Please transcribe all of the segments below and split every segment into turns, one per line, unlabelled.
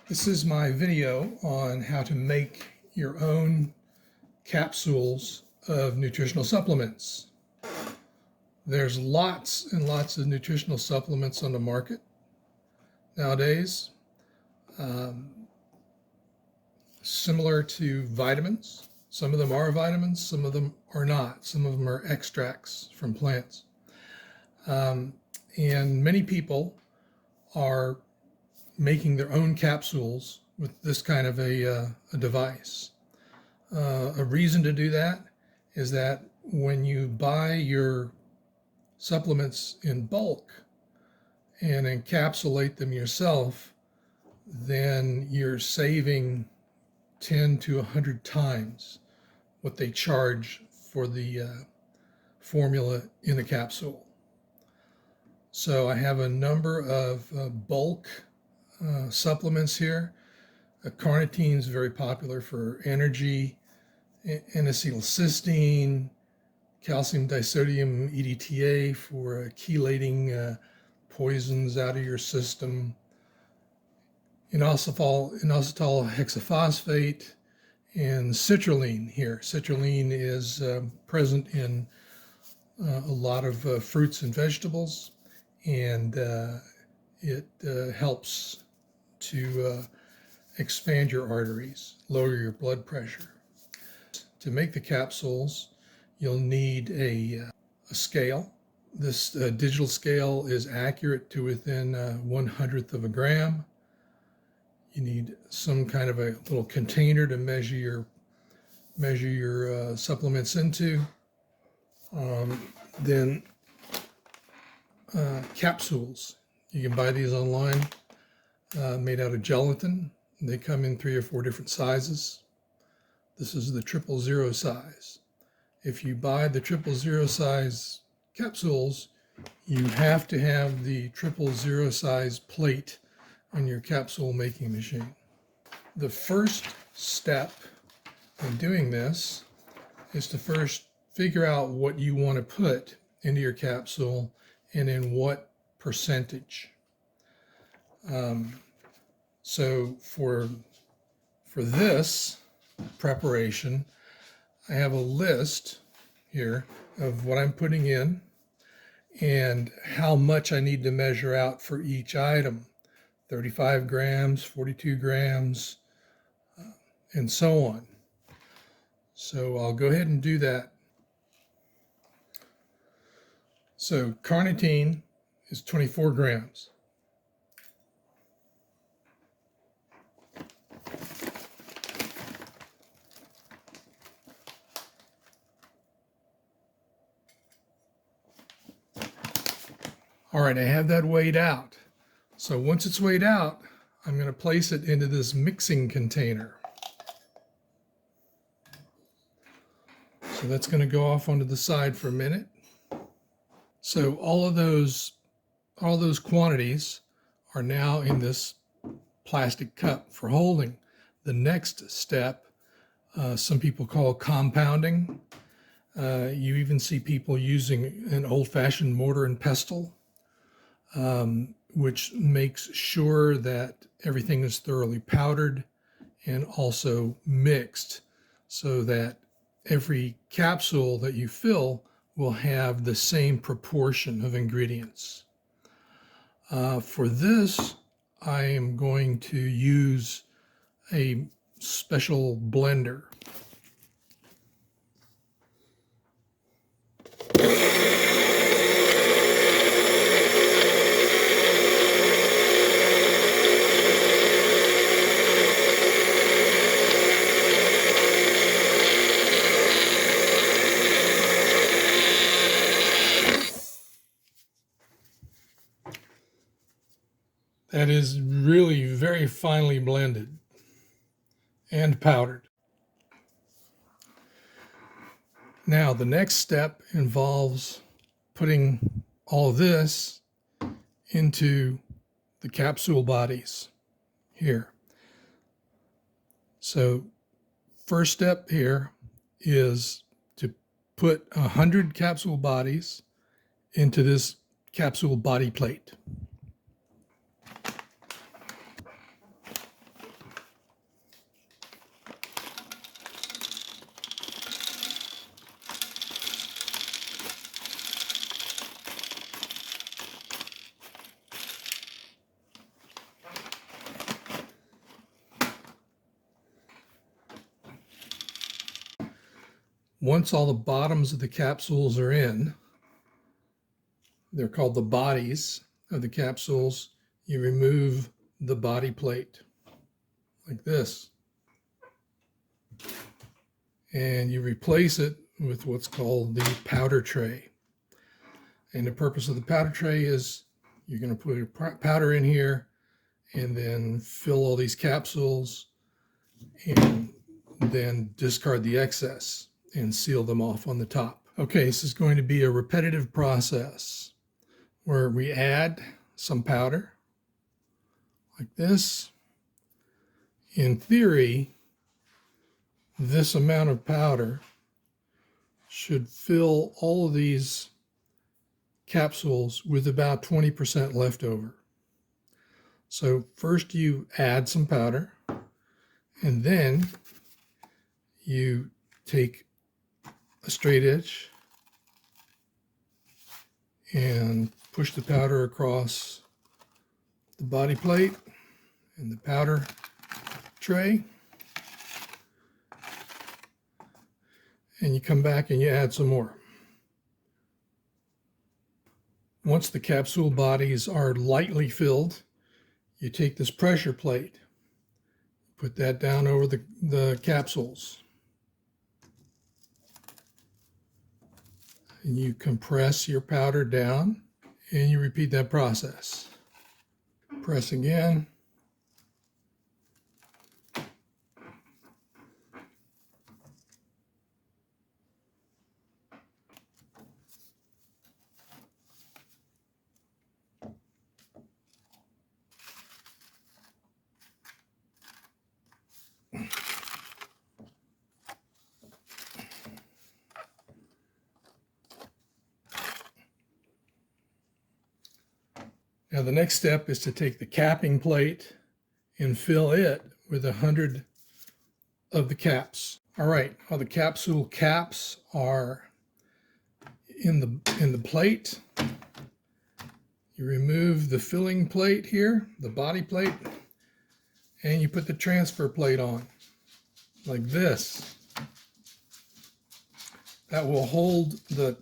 This is my video on how to make your own capsules of nutritional supplements. There's lots and lots of nutritional supplements on the market nowadays, similar to vitamins. Some of them are vitamins, some of them are not. Some of them are extracts from plants. And many people are making their own capsules with this kind of a device. A reason to do that is that when you buy your supplements in bulk and encapsulate them yourself, then you're saving 10 to 100 times what they charge for the formula in a capsule. So I have a number of bulk supplements here. Carnitine is very popular for energy, N-acetylcysteine, calcium disodium EDTA for chelating poisons out of your system, inositol hexaphosphate, and citrulline here. Citrulline is present in a lot of fruits and vegetables, and it helps to expand your arteries, lower your blood pressure. To make the capsules, you'll need a scale. This digital scale is accurate to within 1/100th of a gram. You need some kind of a little container to measure your supplements into. Then capsules. You can buy these online. Made out of gelatin. They come in 3 or 4 different sizes. This is the 000 size. If you buy the 000 size capsules, you have to have the 000 size plate on your capsule making machine. The first step in doing this is to first figure out what you want to put into your capsule and in what percentage. So for this preparation, I have a list here of what I'm putting in and how much I need to measure out for each item. 35 grams, 42 grams, and so on. So I'll go ahead and do that. So carnitine is 24 grams. All right, I have that weighed out. So once it's weighed out, I'm going to place it into this mixing container. So that's going to go off onto the side for a minute. So all those quantities are now in this plastic cup for holding. The next step, some people call compounding. You even see people using an old-fashioned mortar and pestle, which makes sure that everything is thoroughly powdered and also mixed so that every capsule that you fill will have the same proportion of ingredients. For this, I am going to use a special blender. That is really very finely blended and powdered. Now, the next step involves putting all of this into the capsule bodies here. So, first step here is to put 100 capsule bodies into this capsule body plate. Once all the bottoms of the capsules are in, they're called the bodies of the capsules, you remove the body plate like this. And you replace it with what's called the powder tray. And the purpose of the powder tray is you're going to put your powder in here and then fill all these capsules and then discard the excess and seal them off on the top. Okay, this is going to be a repetitive process where we add some powder like this. In theory, this amount of powder should fill all of these capsules with about 20% left over. So first you add some powder, and then you take a straight edge and push the powder across the body plate and the powder tray. And you come back and you add some more. Once the capsule bodies are lightly filled, you take this pressure plate, put that down over the capsules, and you compress your powder down, and you repeat that process. Press again. Now the next step is to take the capping plate and fill it with 100 of the caps. All right, all the capsule caps are in the plate. You remove the filling plate here, the body plate, and you put the transfer plate on like this. That will hold the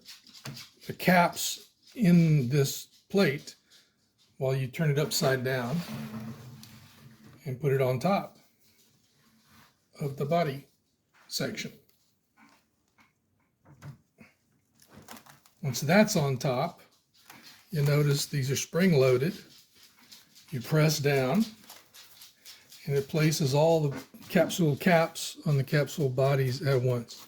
caps in this plate while you turn it upside down and put it on top of the body section. Once that's on top, you notice these are spring loaded. You press down and it places all the capsule caps on the capsule bodies at once.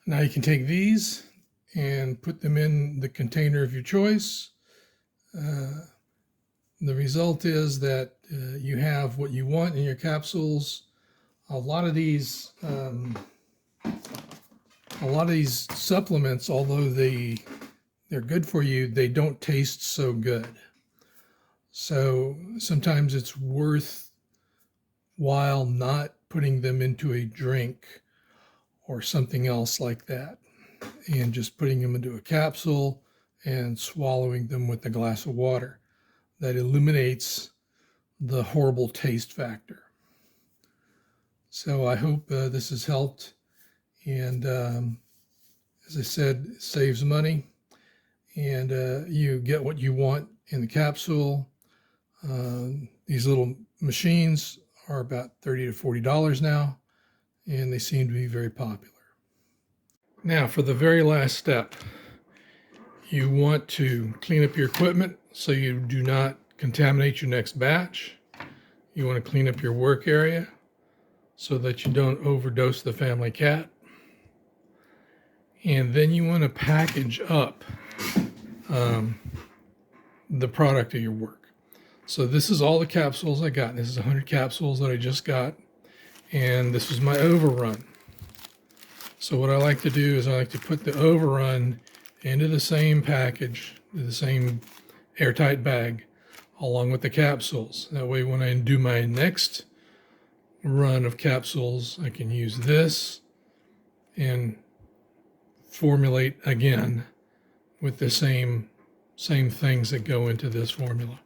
Now you can take these and put them in the container of your choice. The result is that you have what you want in your capsules. A lot of these supplements, although they're good for you, they don't taste so good. So sometimes it's worthwhile not putting them into a drink or something else like that, and just putting them into a capsule and swallowing them with a glass of water. That eliminates the horrible taste factor. So I hope this has helped, and as I said, it saves money, and you get what you want in the capsule. These little machines are about $30 to $40 now, and they seem to be very popular. Now, for the very last step, you want to clean up your equipment so you do not contaminate your next batch. You want to clean up your work area so that you don't overdose the family cat. And then you want to package up the product of your work. So this is all the capsules I got. This is 100 capsules that I just got. And this was my overrun. So what I like to do is I like to put the overrun into the same package, the same airtight bag, along with the capsules. That way when I do my next run of capsules, I can use this and formulate again with the same things that go into this formula.